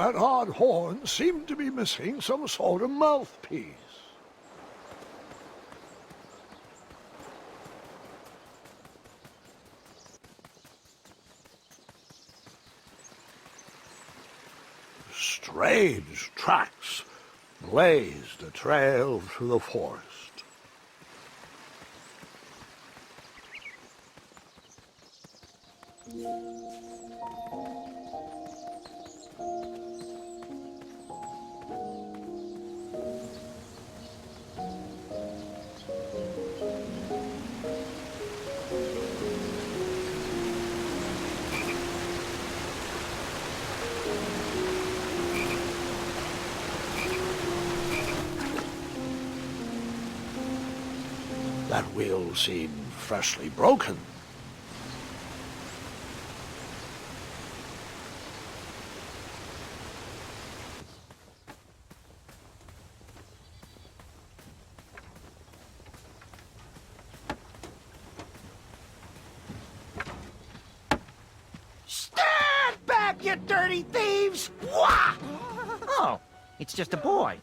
That odd horn seemed to be missing some sort of mouthpiece. Strange tracks blazed a trail through the forest. That wheel seemed freshly broken. Stand back, you dirty thieves! Wah! Oh, it's just a boy.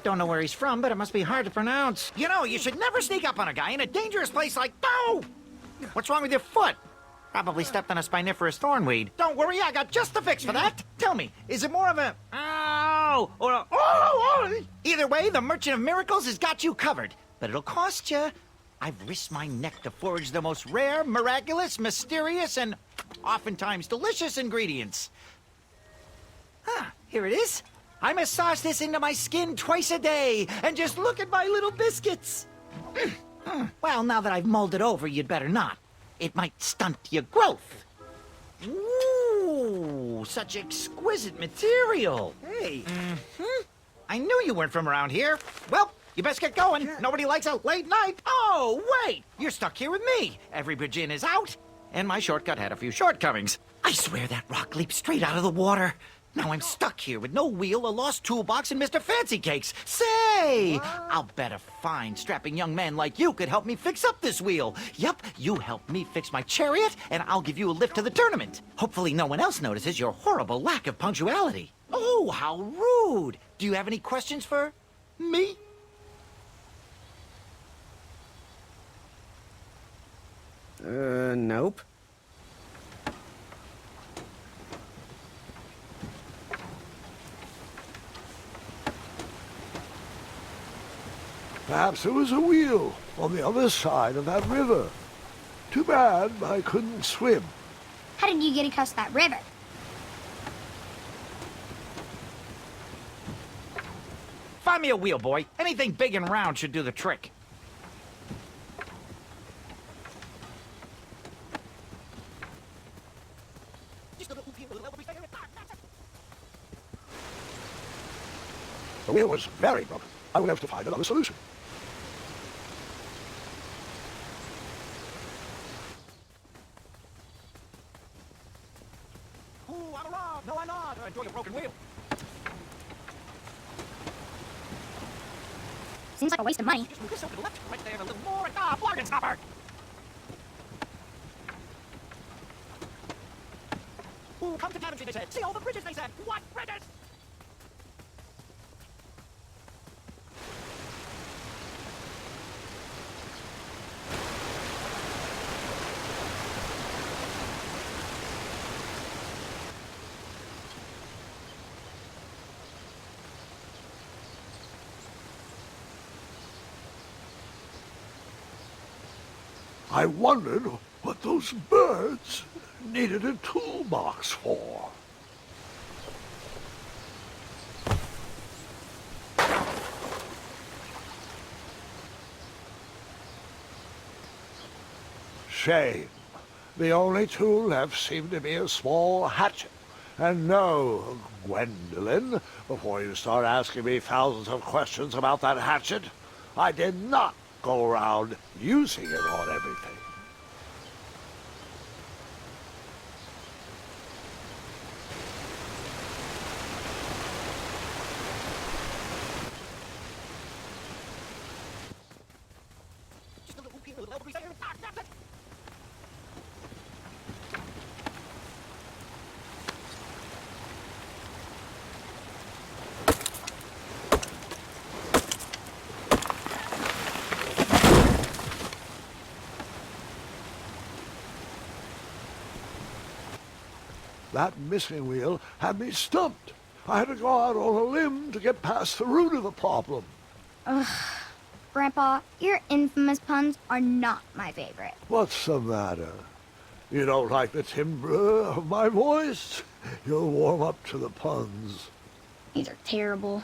Don't know where he's from, but it must be hard to pronounce. You know, you should never sneak up on a guy in a dangerous place like... No! What's wrong with your foot? Probably stepped on a spiniferous thornweed. Don't worry, I got just the fix for that. Tell me, is it more of a... Ow! Or a... Oh! Either way, the Merchant of Miracles has got you covered. But it'll cost you. I've risked my neck to forage the most rare, miraculous, mysterious, and oftentimes delicious ingredients. Here it is. I massage this into my skin twice a day, and just look at my little biscuits. Well, now that I've mulled it over, you'd better not. It might stunt your growth. Ooh, such exquisite material. Hey. I knew you weren't from around here. Well, you best get going. Nobody likes a late night. Oh, wait, you're stuck here with me. Every bridge in is out, and my shortcut had a few shortcomings. I swear that rock leaped straight out of the water. Now I'm stuck here with no wheel, a lost toolbox, and Mr. Fancy Cakes. Say, I'll bet a fine, strapping young man like you could help me fix up this wheel. Yep, you help me fix my chariot, and I'll give you a lift to the tournament. Hopefully no one else notices your horrible lack of punctuality. Oh, how rude. Do you have any questions for me? Nope. Perhaps there was a wheel on the other side of that river. Too bad I couldn't swim. How did you get across that river? Find me a wheel, boy. Anything big and round should do the trick. The wheel was very broken. I will have to find another solution. Ooh, I'm wrong. No, I'm not. I enjoy a broken wheel. Seems like a waste of money. Just move this over to the left, right there, a little more, and bargain stopper! Ooh, come to Daventry, they said. See all the bridges, they said. What bridges? I wondered what those birds needed a toolbox for. Shame. The only tool left seemed to be a small hatchet. And no, Gwendolyn, before you start asking me thousands of questions about that hatchet, I did not go around using it on everything. That missing wheel had me stumped. I had to go out on a limb to get past the root of the problem. Grandpa, your infamous puns are not my favorite. What's the matter? You don't like the timbre of my voice? You'll warm up to the puns. These are terrible.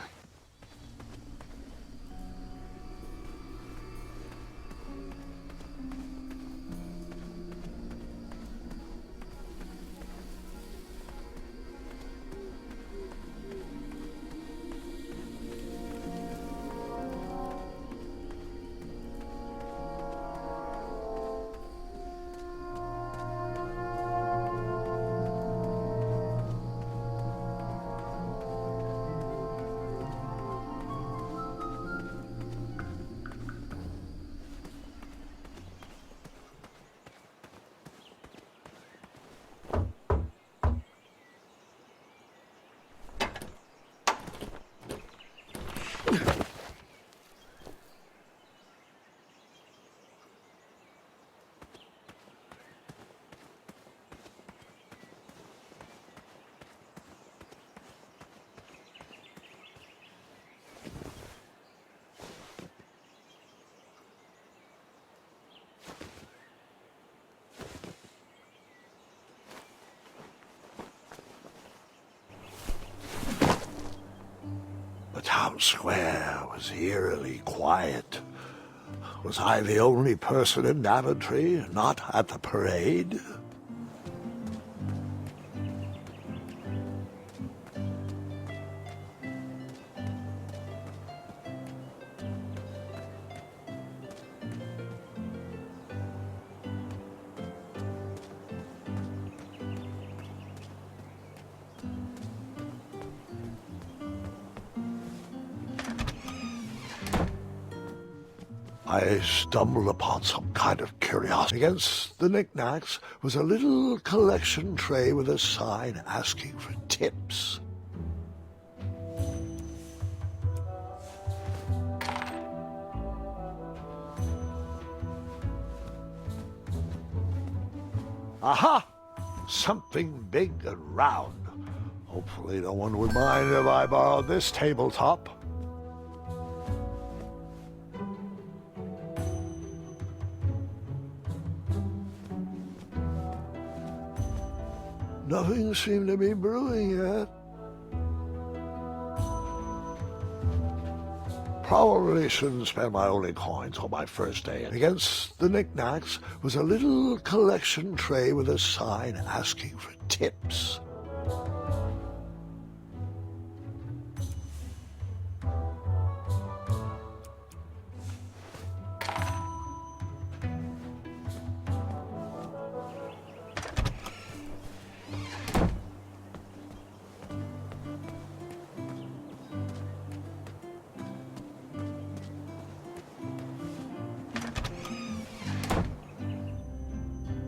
The town square was eerily quiet. Was I the only person in Daventry not at the parade? I stumbled upon some kind of curiosity. Against the knickknacks was a little collection tray with a sign asking for tips. Aha! Something big and round. Hopefully no one would mind if I borrowed this tabletop. Nothing seemed to be brewing yet. Probably shouldn't spend my only coins on my first day. And against the knickknacks was a little collection tray with a sign asking for tips.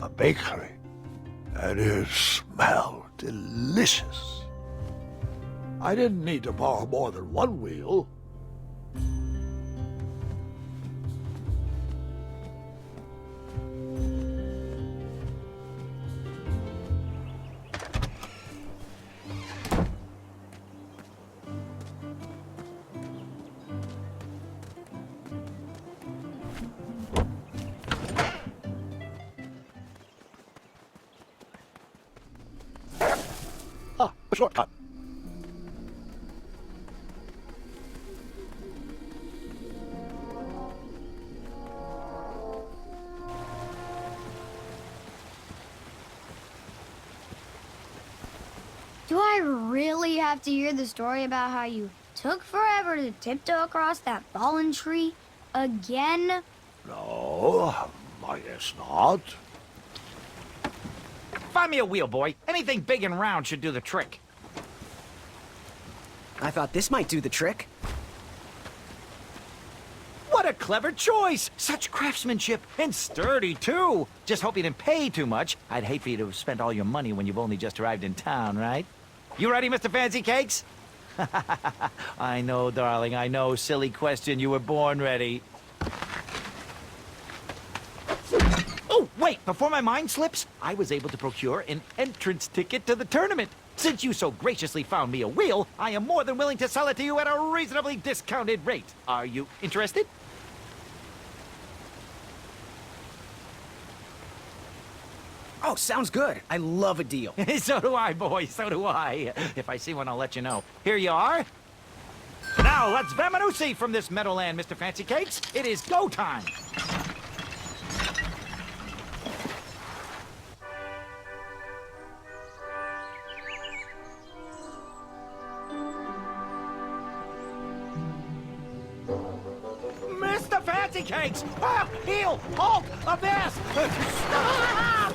A bakery, and it smelled delicious. I didn't need to borrow more than one wheel. Ah, a shortcut. Do I really have to hear the story about how you took forever to tiptoe across that fallen tree again? No, I guess not. Find me a wheel, boy. Anything big and round should do the trick. I thought this might do the trick. What a clever choice! Such craftsmanship, and sturdy, too. Just hope you didn't pay too much. I'd hate for you to have spent all your money when you've only just arrived in town, right? You ready, Mr. Fancy Cakes? I know, darling, I know. Silly question. You were born ready. Oh, wait! wait, before my mind slips, I was able to procure an entrance ticket to the tournament. Since you so graciously found me a wheel, I am more than willing to sell it to you at a reasonably discounted rate. Are you interested? Oh, sounds good. I love a deal. So do I, boy, so do I. If I see one, I'll let you know. Here you are. Now, let's vamoose from this Meadowland, Mr. Fancy Cakes. It is go time. Mr. Fancy Cakes! Ah, heel! Halt! Avast! Stop!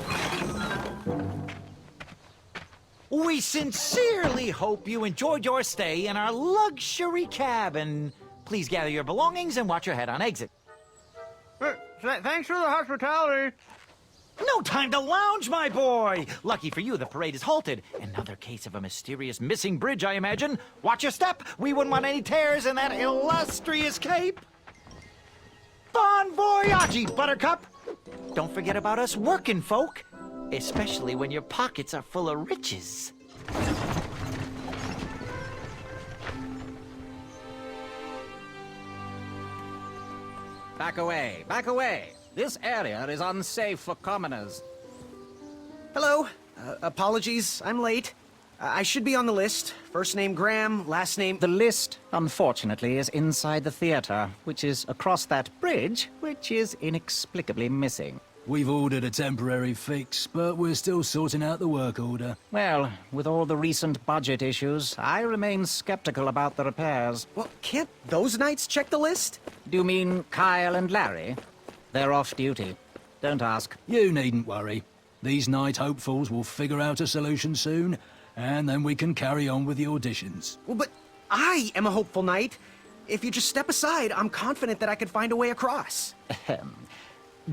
We sincerely hope you enjoyed your stay in our luxury cabin. Please gather your belongings and watch your head on exit. Thanks for the hospitality. No time to lounge, my boy! Lucky for you, the parade is halted. Another case of a mysterious missing bridge, I imagine. Watch your step. We wouldn't want any tears in that illustrious cape. Bon voyage, Buttercup! Don't forget about us working folk, especially when your pockets are full of riches. Back away, back away. This area is unsafe for commoners. Hello. Apologies, I'm late. I should be on the list. First name Graham, last name... The list, unfortunately, is inside the theater, which is across that bridge, which is inexplicably missing. We've ordered a temporary fix, but we're still sorting out the work order. Well, with all the recent budget issues, I remain skeptical about the repairs. Well, can't those knights check the list? Do you mean Kyle and Larry? They're off duty. Don't ask. You needn't worry. These night hopefuls will figure out a solution soon, and then we can carry on with the auditions. Well, but I am a hopeful knight. If you just step aside, I'm confident that I could find a way across.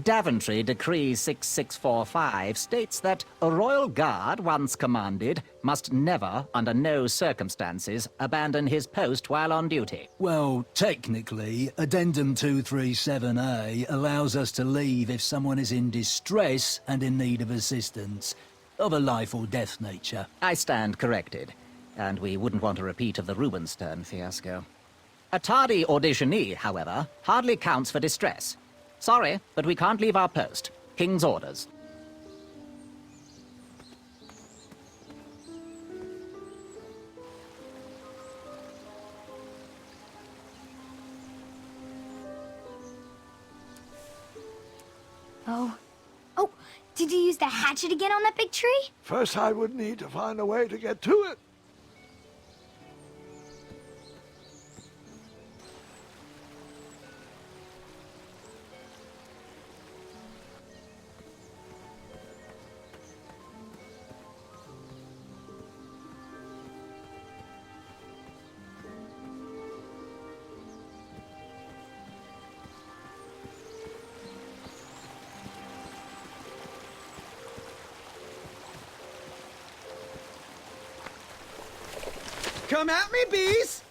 Daventry Decree 6645 states that a royal guard once commanded must never, under no circumstances, abandon his post while on duty. Well, technically, Addendum 237A allows us to leave if someone is in distress and in need of assistance, of a life or death nature. I stand corrected, and we wouldn't want a repeat of the Rubenstern fiasco. A tardy auditionee, however, hardly counts for distress. Sorry, but we can't leave our post. King's orders. Oh. Oh, did you use the hatchet again on that big tree? First, I would need to find a way to get to it. Come at me, bees!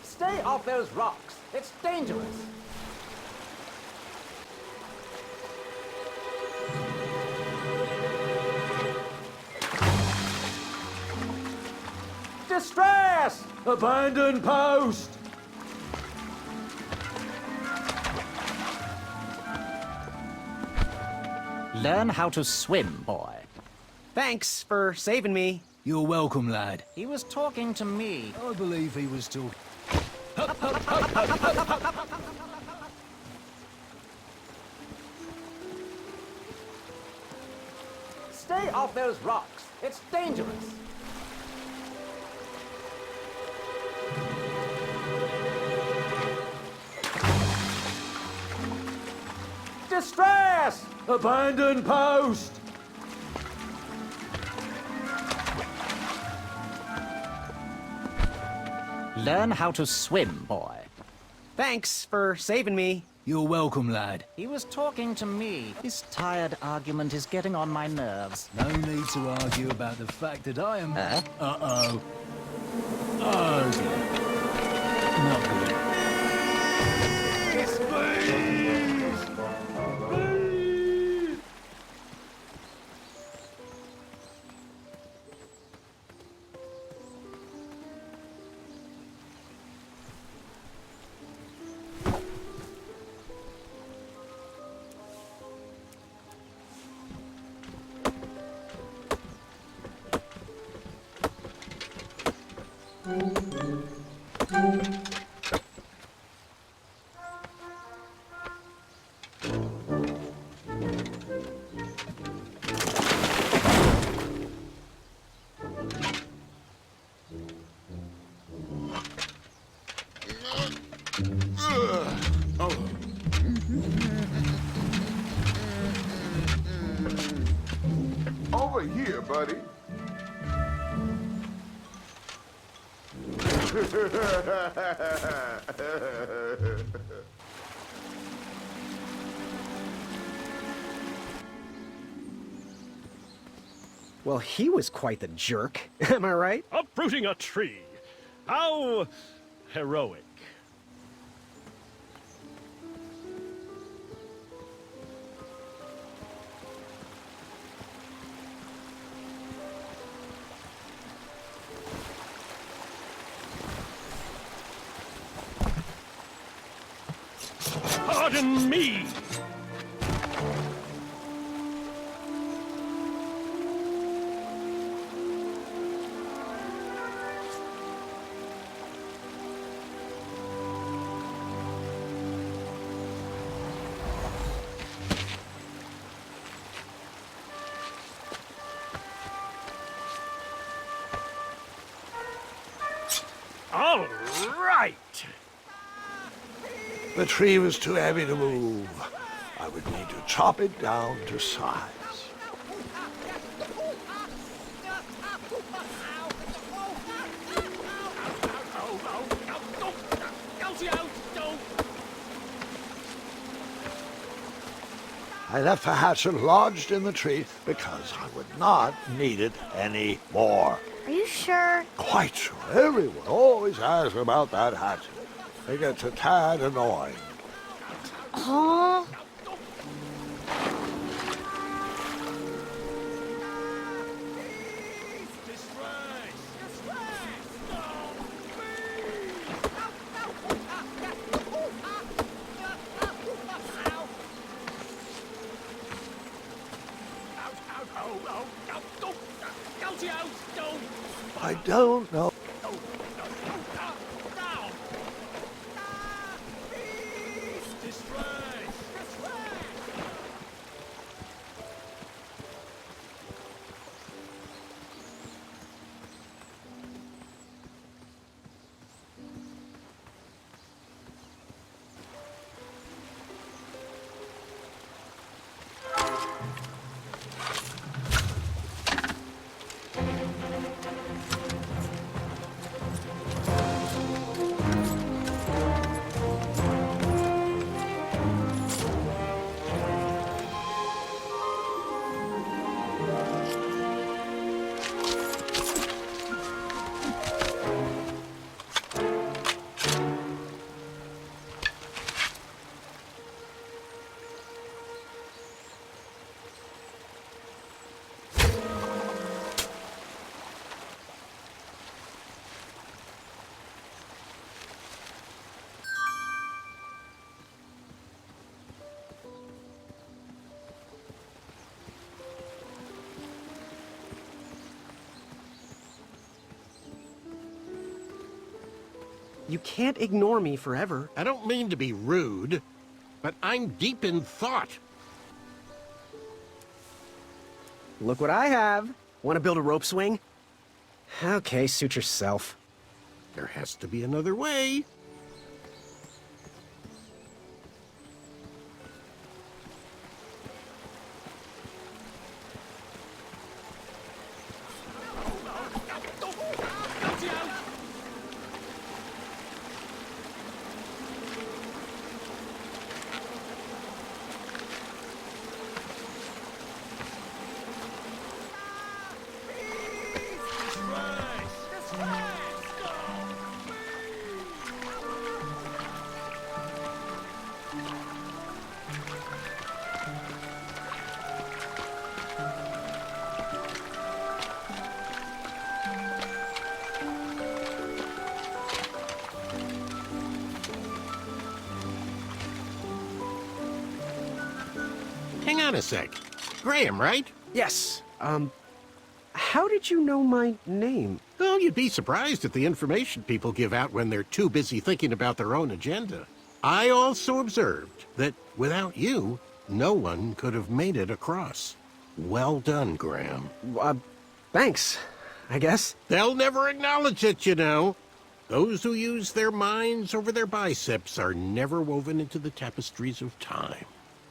Stay off those rocks. It's dangerous. Distress! Abandon post! Learn how to swim, boy. Thanks for saving me. You're welcome, lad. He was talking to me. I believe he was talking. those rocks. It's dangerous. Distress! Abandon post! Learn how to swim, boy. Thanks for saving me. You're welcome, lad. He was talking to me. This tired argument is getting on my nerves. No need to argue about the fact that I am... Uh-oh. Not good. Over here, buddy. Well, he was quite the jerk. Am I right? Uprooting a tree. How heroic. Pardon me. All right. The tree was too heavy to move. I would need to chop it down to size. I left the hatchet lodged in the tree because I would not need it anymore. Are you sure? Quite sure. Everyone always asks about that hatchet. It gets a tad annoying. Huh? I don't know. You can't ignore me forever. I don't mean to be rude, but I'm deep in thought. Look what I have. Want to build a rope swing? Okay, suit yourself. There has to be another way. Hang on a sec. Graham, right? Yes, how did you know my name? Well, you'd be surprised at the information people give out when they're too busy thinking about their own agenda. I also observed that without you, no one could have made it across. Well done, Graham. Thanks, I guess. They'll never acknowledge it, you know. Those who use their minds over their biceps are never woven into the tapestries of time.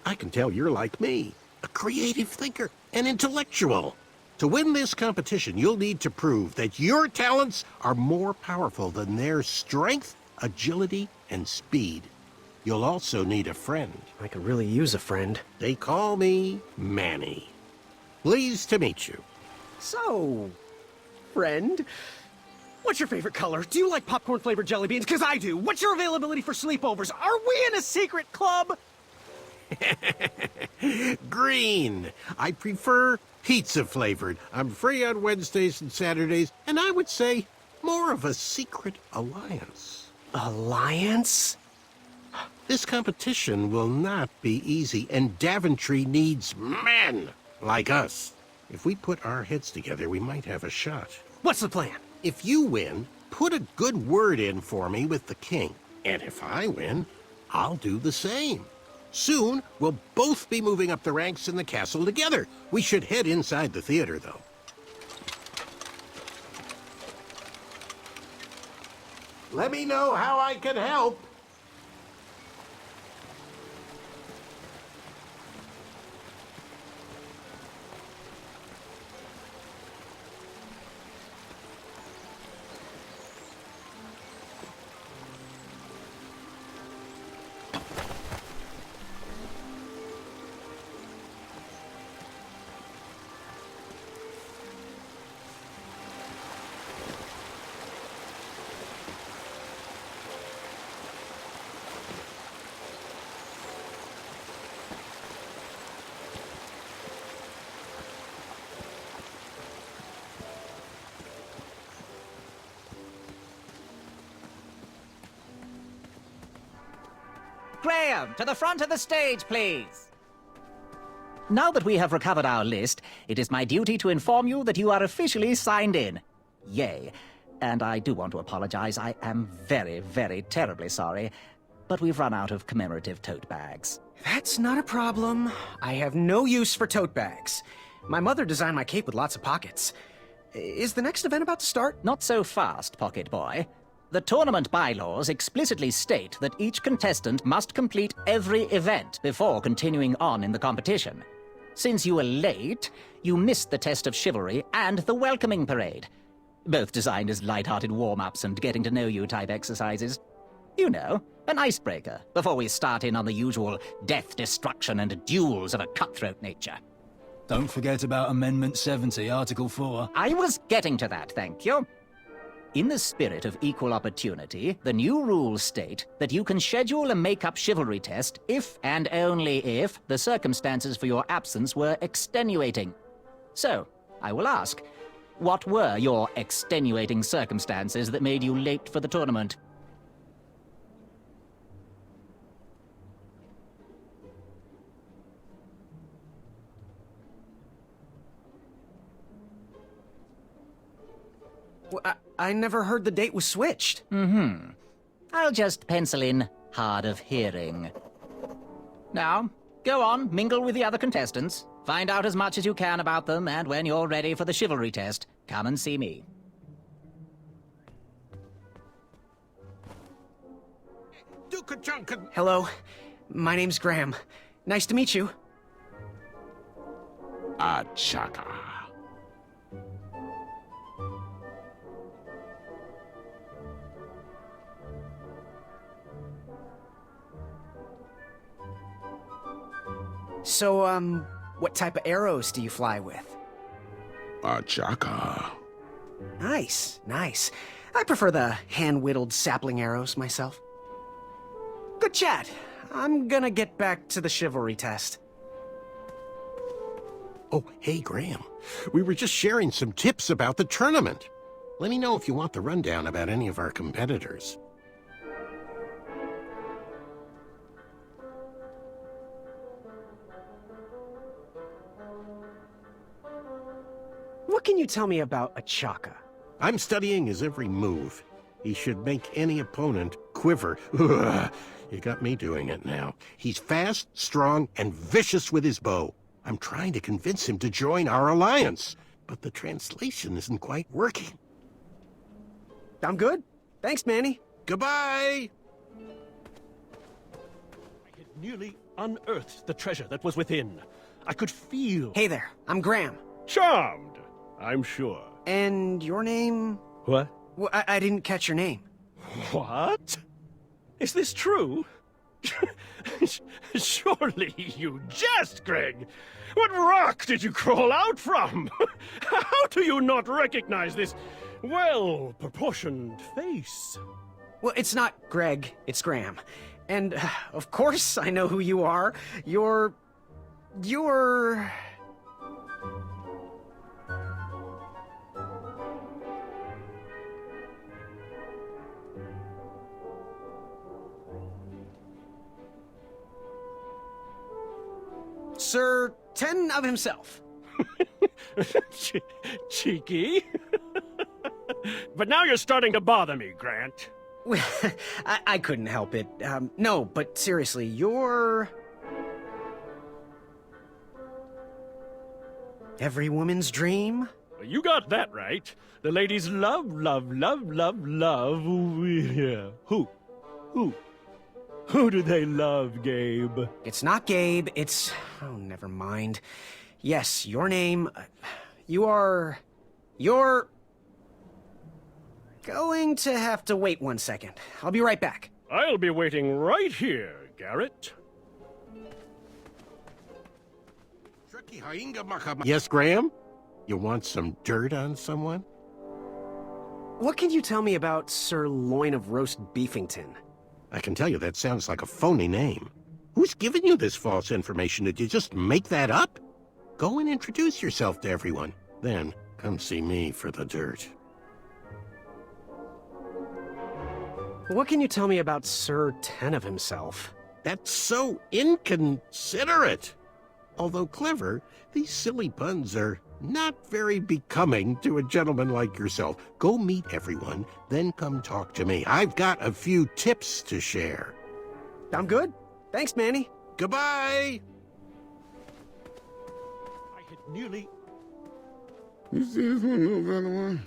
I can tell you're like me, a creative thinker, an intellectual. To win this competition, you'll need to prove that your talents are more powerful than their strength, agility, and speed. You'll also need a friend. I could really use a friend. They call me Manny. Pleased to meet you. So, friend, what's your favorite color? Do you like popcorn-flavored jelly beans? Because I do. What's your availability for sleepovers? Are we in a secret club? Green. I prefer pizza-flavored. I'm free on Wednesdays and Saturdays, and I would say more of a secret alliance. Alliance? This competition will not be easy, and Daventry needs men like us. If we put our heads together, we might have a shot. What's the plan? If you win, put a good word in for me with the king. And if I win, I'll do the same. Soon, we'll both be moving up the ranks in the castle together. We should head inside the theater, though. Let me know how I can help. Graham, to the front of the stage, please. Now that we have recovered our list, it is my duty to inform you that you are officially signed in. Yay. And I do want to apologize. I am very, very terribly sorry. But we've run out of commemorative tote bags. That's not a problem. I have no use for tote bags. My mother designed my cape with lots of pockets. Is the next event about to start? Not so fast, Pocket Boy. The tournament bylaws explicitly state that each contestant must complete every event before continuing on in the competition. Since you were late, you missed the test of chivalry and the welcoming parade, both designed as light-hearted warm-ups and getting-to-know-you type exercises. You know, an icebreaker before we start in on the usual death, destruction, and duels of a cutthroat nature. Don't forget about Amendment 70, Article 4. I was getting to that, thank you. In the spirit of equal opportunity, the new rules state that you can schedule a make-up chivalry test if and only if the circumstances for your absence were extenuating. So, I will ask, what were your extenuating circumstances that made you late for the tournament? I never heard the date was switched. I'll just pencil in hard of hearing. Now, go on, mingle with the other contestants. Find out as much as you can about them, and when you're ready for the chivalry test, come and see me. Hello, my name's Graham. Nice to meet you. Chaka. So, what type of arrows do you fly with? Chaka. Nice, nice. I prefer the hand-whittled sapling arrows myself. Good chat. I'm gonna get back to the chivalry test. Oh, hey, Graham. We were just sharing some tips about the tournament. Let me know if you want the rundown about any of our competitors. What can you tell me about a Chaka? I'm studying his every move. He should make any opponent quiver. Ugh, you got me doing it now. He's fast, strong, and vicious with his bow. I'm trying to convince him to join our alliance, but the translation isn't quite working. I'm good. Thanks, Manny. Goodbye! I had nearly unearthed the treasure that was within. I could feel... Hey there, I'm Graham. Charmed, I'm sure. And your name? What? Well, I didn't catch your name. What? Is this true? Surely you jest, Greg. What rock did you crawl out from? How do you not recognize this well-proportioned face? Well, it's not Greg, it's Graham. And, of course, I know who you are. You're... Sir Ten of himself. Cheeky. But now you're starting to bother me, Grant. I couldn't help it. No, but seriously, you're... every woman's dream? You got that right. The ladies love, love, love, love, love... yeah. Who? Who do they love, Gabe? It's not Gabe, it's... oh, never mind. Yes, your name... you're... going to have to wait 1 second. I'll be right back. I'll be waiting right here, Garrett. Yes, Graham? You want some dirt on someone? What can you tell me about Sir Loin of Roast Beefington? I can tell you that sounds like a phony name. Who's giving you this false information? Did you just make that up? Go and introduce yourself to everyone. Then, come see me for the dirt. What can you tell me about Sir Ten of himself? That's so inconsiderate. Although clever, these silly puns are not very becoming to a gentleman like yourself. Go meet everyone, then come talk to me. I've got a few tips to share. I'm good. Thanks, Manny. Goodbye! I had nearly... You see this one, little other one?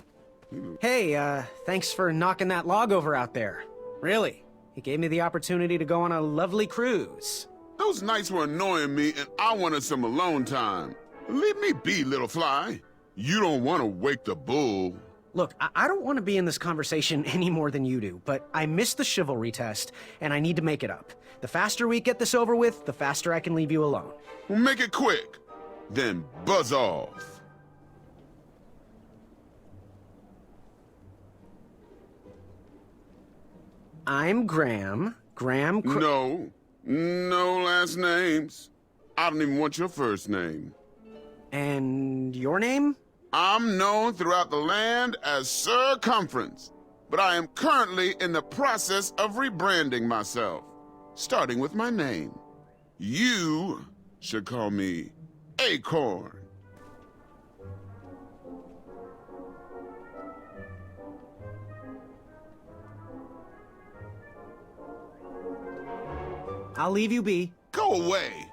Hey, thanks for knocking that log over out there. Really. It gave me the opportunity to go on a lovely cruise. Those nights were annoying me, and I wanted some alone time. Leave me be, little fly. You don't want to wake the bull. Look, I don't want to be in this conversation any more than you do, but I missed the chivalry test, and I need to make it up. The faster we get this over with, the faster I can leave you alone. Well, make it quick. Then buzz off. I'm Graham. No last names. I don't even want your first name. And your name? I'm known throughout the land as Circumference, but I am currently in the process of rebranding myself, starting with my name. You should call me Acorn. I'll leave you be. Go away.